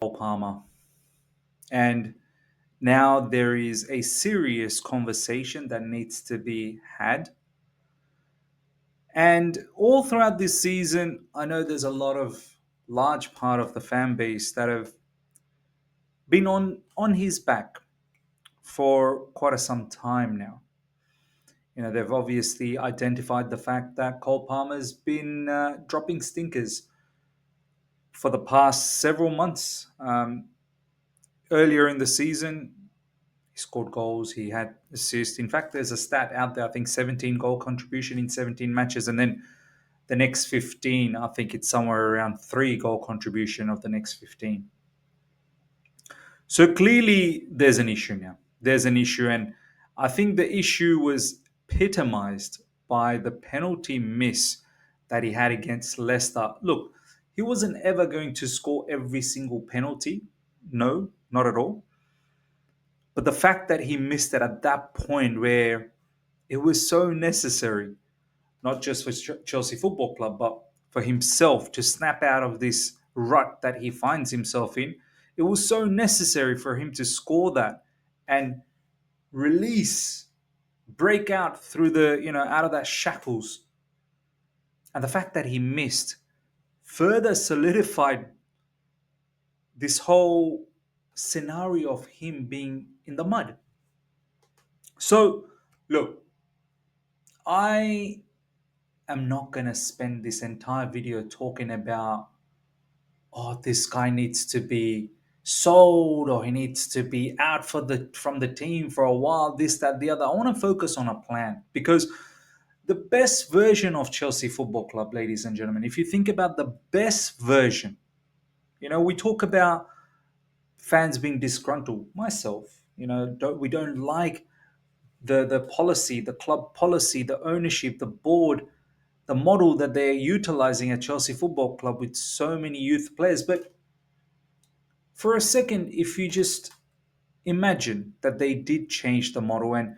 Cole Palmer. And now there is a serious conversation that needs to be had. And all throughout this season, I know there's a lot of large part of the fan base that have been on his back for quite some time now. They've obviously identified the fact that Cole Palmer's been dropping stinkers for the past several months. Earlier in the season, he scored goals, he had assists. In fact, there's a stat out there, I think 17 goal contribution in 17 matches. And then the next 15, I think it's somewhere around 3 goal contribution of the next 15. So clearly, there's an issue now. There's an issue. And I think the issue was epitomized by the penalty miss that he had against Leicester. Look, he wasn't ever going to score every single penalty. No, not at all. But the fact that he missed it at that point where it was so necessary, not just for Chelsea Football Club, but for himself to snap out of this rut that he finds himself in, it was so necessary for him to score that and release, break out through out of that shackles. And the fact that he missed further solidified this whole scenario of him being in the mud. So, look, I am not going to spend this entire video talking about, oh, this guy needs to be sold or he needs to be out from the team for a while, this, that, the other. I want to focus on a plan because the best version of Chelsea Football Club, ladies and gentlemen, if you think about the best version, we talk about fans being disgruntled. Myself, we don't like the policy, the club policy, the ownership, the board, the model that they're utilizing at Chelsea Football Club with so many youth players. But for a second, if you just imagine that they did change the model and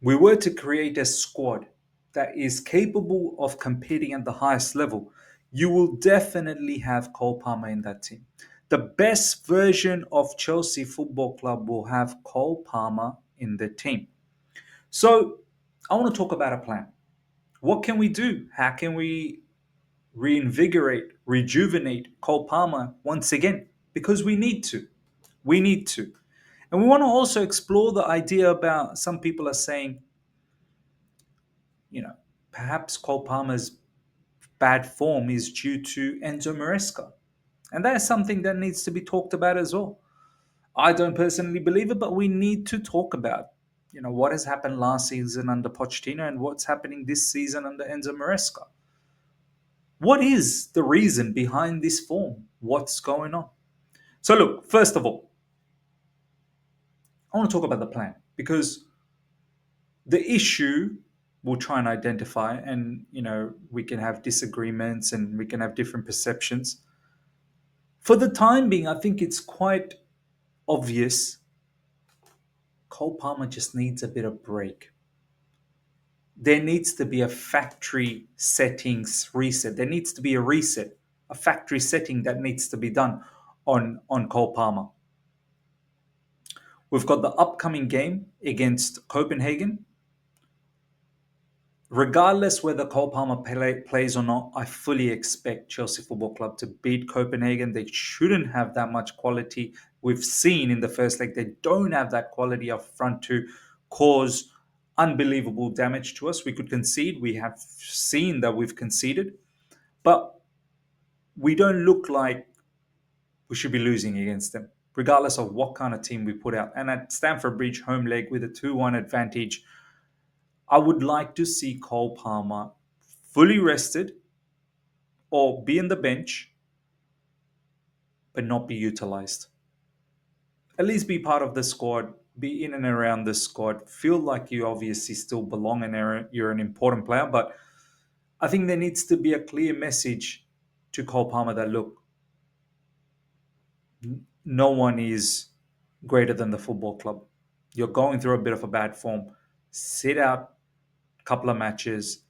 we were to create a squad that is capable of competing at the highest level, you will definitely have Cole Palmer in that team. The best version of Chelsea Football Club will have Cole Palmer in the team. So I want to talk about a plan. What can we do? How can we reinvigorate, rejuvenate Cole Palmer once again? Because we need to. We need to. And we want to also explore the idea about some people are saying, perhaps Cole Palmer's bad form is due to Enzo Maresca. And that is something that needs to be talked about as well. I don't personally believe it, but we need to talk about, what has happened last season under Pochettino and what's happening this season under Enzo Maresca. What is the reason behind this form? What's going on? So look, first of all, I want to talk about the plan because the issue we'll try and identify, and we can have disagreements and we can have different perceptions. For the time being, I think it's quite obvious Cole Palmer just needs a bit of break. There needs to be a factory settings reset. There needs to be a reset, a factory setting that needs to be done on Cole Palmer. We've got the upcoming game against Copenhagen. Regardless whether Cole Palmer plays or not, I fully expect Chelsea Football Club to beat Copenhagen. They shouldn't have that much quality. We've seen in the first leg they don't have that quality up front to cause unbelievable damage to us. We could concede. We have seen that we've conceded. But we don't look like we should be losing against them, regardless of what kind of team we put out. And at Stamford Bridge, home leg with a 2-1 advantage, I would like to see Cole Palmer fully rested or be in the bench, but not be utilized. At least be part of the squad, be in and around the squad, feel like you obviously still belong and you're an important player. But I think there needs to be a clear message to Cole Palmer that, look, no one is greater than the football club. You're going through a bit of a bad form. Sit out a couple of matches,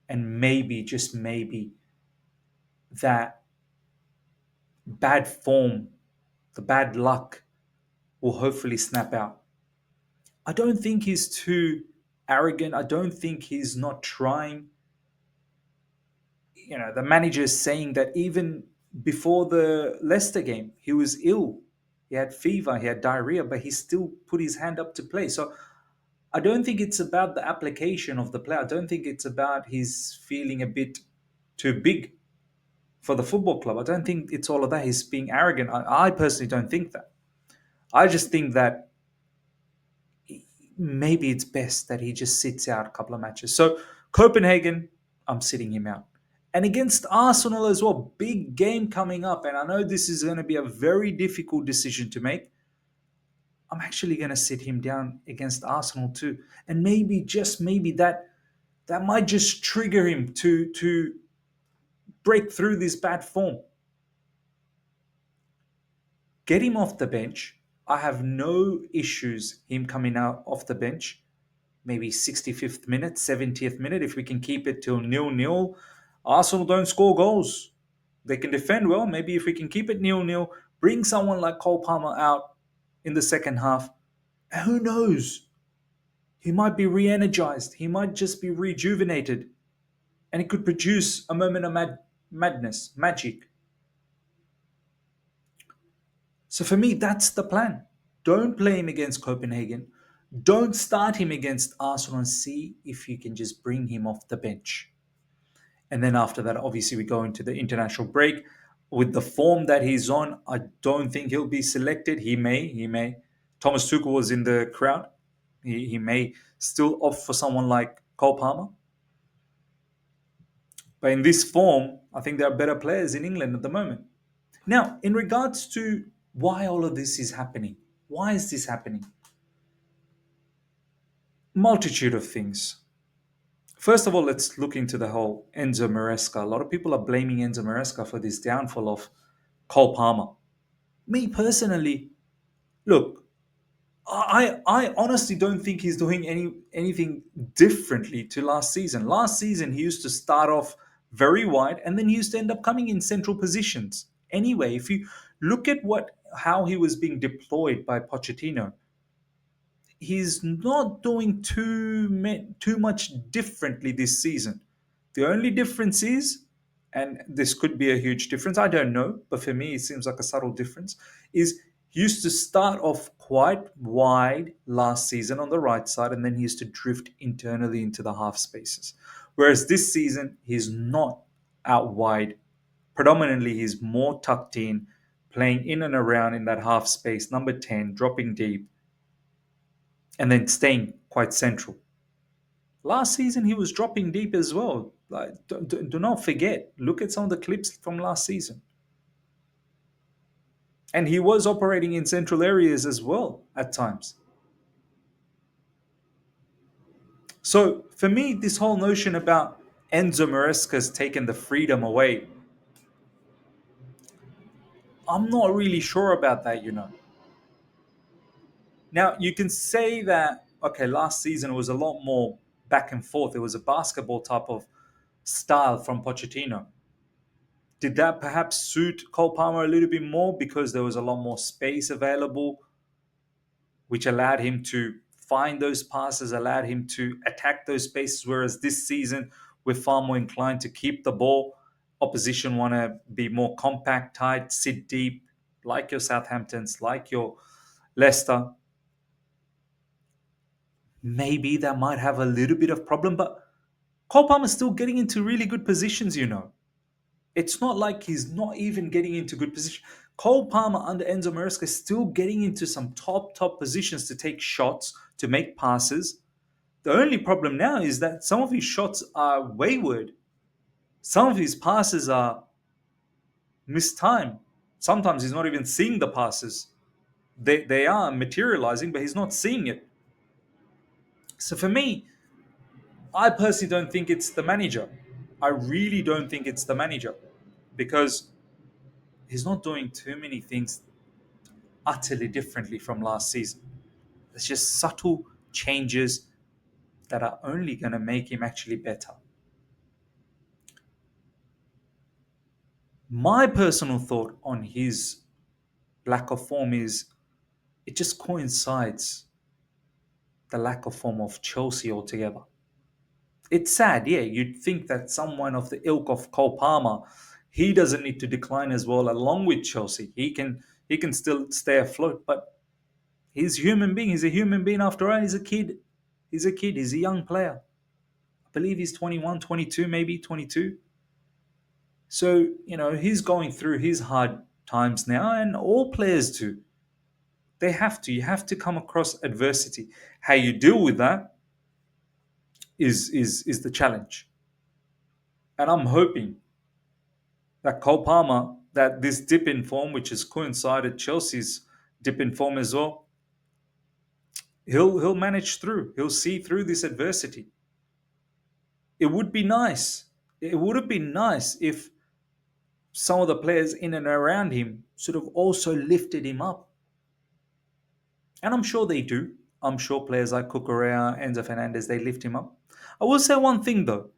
and maybe, just maybe, that bad form the bad luck will hopefully snap out. I don't think he's too arrogant. I don't think he's not trying. The manager is saying that even before the Leicester game, he was ill. He had fever, he had diarrhea, but he still put his hand up to play. So I don't think it's about the application of the player. I don't think it's about his feeling a bit too big for the football club. I don't think it's all of that. He's being arrogant. I personally don't think that. I just think that maybe it's best that he just sits out a couple of matches. So Copenhagen, I'm sitting him out. And against Arsenal as well, big game coming up. And I know this is going to be a very difficult decision to make. I'm actually going to sit him down against Arsenal too. And maybe, just maybe, that might just trigger him to break through this bad form. Get him off the bench. I have no issues him coming out off the bench. Maybe 65th minute, 70th minute, if we can keep it till 0-0. Arsenal don't score goals. They can defend well. Maybe if we can keep it 0-0, bring someone like Cole Palmer out in the second half. And who knows? He might be re-energized. He might just be rejuvenated. And he could produce a moment of madness, magic. So for me, that's the plan. Don't play him against Copenhagen. Don't start him against Arsenal and see if you can just bring him off the bench. And then after that, obviously, we go into the international break. With the form that he's on, I don't think he'll be selected. He may. Thomas Tuchel was in the crowd. He may still opt for someone like Cole Palmer. But in this form, I think there are better players in England at the moment. Now, in regards to why all of this is happening, why is this happening? Multitude of things. First of all, let's look into the whole Enzo Maresca. A lot of people are blaming Enzo Maresca for this downfall of Cole Palmer. Me personally, look, I honestly don't think he's doing anything differently to last season. Last season, he used to start off very wide, and then he used to end up coming in central positions. Anyway, if you look at how he was being deployed by Pochettino, he's not doing too much differently this season. The only difference is, and this could be a huge difference, I don't know, but for me it seems like a subtle difference, is he used to start off quite wide last season on the right side, and then he used to drift internally into the half spaces. Whereas this season, he's not out wide. Predominantly, he's more tucked in, playing in and around in that half space, number 10, dropping deep, and then staying quite central. Last season, he was dropping deep as well. Like, do not forget, look at some of the clips from last season. And he was operating in central areas as well at times. So for me, this whole notion about Enzo Maresca's taken the freedom away, I'm not really sure about that. Now, you can say that, okay, last season was a lot more back and forth. It was a basketball type of style from Pochettino. Did that perhaps suit Cole Palmer a little bit more because there was a lot more space available, which allowed him to find those passes, allowed him to attack those spaces? Whereas this season, we're far more inclined to keep the ball. Opposition want to be more compact, tight, sit deep, like your Southamptons, like your Leicester. Maybe that might have a little bit of problem, but Cole Palmer's still getting into really good positions. It's not like he's not even getting into good position. Cole Palmer under Enzo Maresca is still getting into some top positions to take shots, to make passes. The only problem now is that some of his shots are wayward. Some of his passes are mistimed. Sometimes he's not even seeing the passes. They are materializing, but he's not seeing it. So for me, I personally don't think it's the manager. I really don't think it's the manager because he's not doing too many things utterly differently from last season. It's just subtle changes that are only going to make him actually better. My personal thought on his lack of form is it just coincides the lack of form of Chelsea altogether. It's sad, yeah. You'd think that someone of the ilk of Cole Palmer, he doesn't need to decline as well along with Chelsea. He can still stay afloat, but he's a human being. He's a human being after all. He's a kid. He's a kid. He's a young player. I believe he's 21, 22, maybe 22. So, he's going through his hard times now, and all players do. They have to. You have to come across adversity. How you deal with that is the challenge. And I'm hoping that Cole Palmer, that this dip in form, which has coincided Chelsea's dip in form as well, he'll manage through. He'll see through this adversity. It would be nice. It would have been nice if some of the players in and around him sort of also lifted him up. And I'm sure they do. I'm sure players like Cucurella, Enzo Fernandez, they lift him up. I will say one thing though,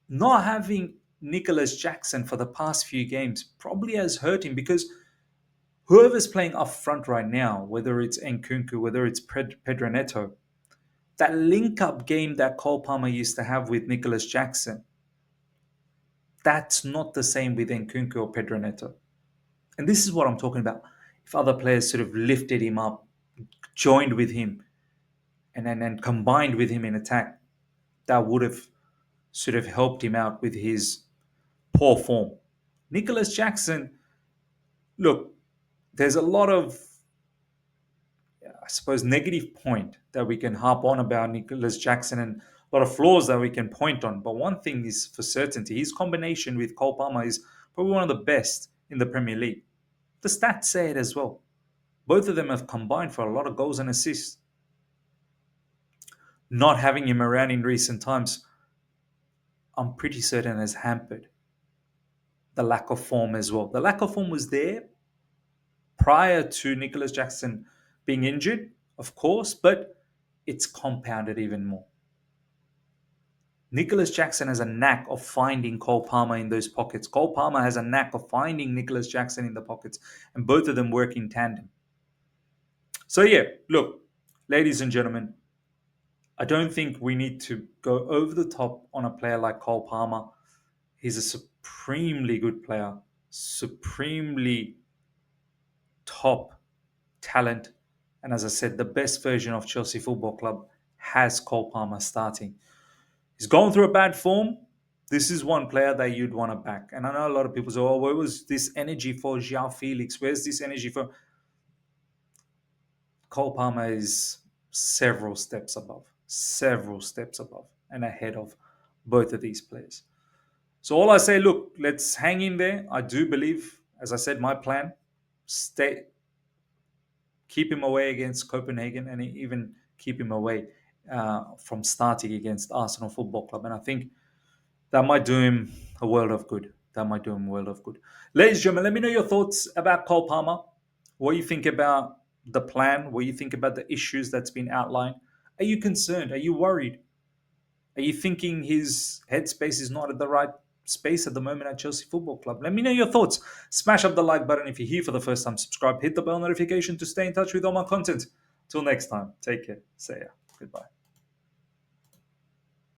not having Nicholas Jackson for the past few games probably has hurt him because whoever's playing up front right now, whether it's Nkunku, whether it's Pedro Neto, that link-up game that Cole Palmer used to have with Nicholas Jackson, that's not the same with Nkunku or Pedro Neto. And this is what I'm talking about. If other players sort of lifted him up, joined with him, and combined with him in attack, that would have sort of helped him out with his poor form. Nicholas Jackson, look, there's a lot of, I suppose, negative point that we can harp on about Nicholas Jackson and a lot of flaws that we can point on. But one thing is for certainty, his combination with Cole Palmer is probably one of the best in the Premier League. The stats say it as well. Both of them have combined for a lot of goals and assists. Not having him around in recent times, I'm pretty certain has hampered the lack of form as well. The lack of form was there prior to Nicholas Jackson being injured, of course, but it's compounded even more. Nicholas Jackson has a knack of finding Cole Palmer in those pockets. Cole Palmer has a knack of finding Nicholas Jackson in the pockets, and both of them work in tandem. So, yeah, look, ladies and gentlemen, I don't think we need to go over the top on a player like Cole Palmer. He's a supremely good player, supremely top talent. And as I said, the best version of Chelsea Football Club has Cole Palmer starting. He's going through a bad form. This is one player that you'd want to back. And I know a lot of people say, oh, where was this energy for João Felix? Where's this energy for... Cole Palmer is several steps above and ahead of both of these players. So all I say, look, let's hang in there. I do believe, as I said, my plan, keep him away against Copenhagen and even keep him away from starting against Arsenal Football Club. And I think that might do him a world of good. Ladies and gentlemen, let me know your thoughts about Cole Palmer. What you think about the plan? What you think about the issues that's been outlined? Are you concerned? Are you worried? Are you thinking his headspace is not at the right space at the moment at Chelsea Football Club? Let me know your thoughts. Smash up the like button if you're here for the first time. Subscribe, hit the bell notification to stay in touch with all my content. Till next time, take care. See ya. Goodbye.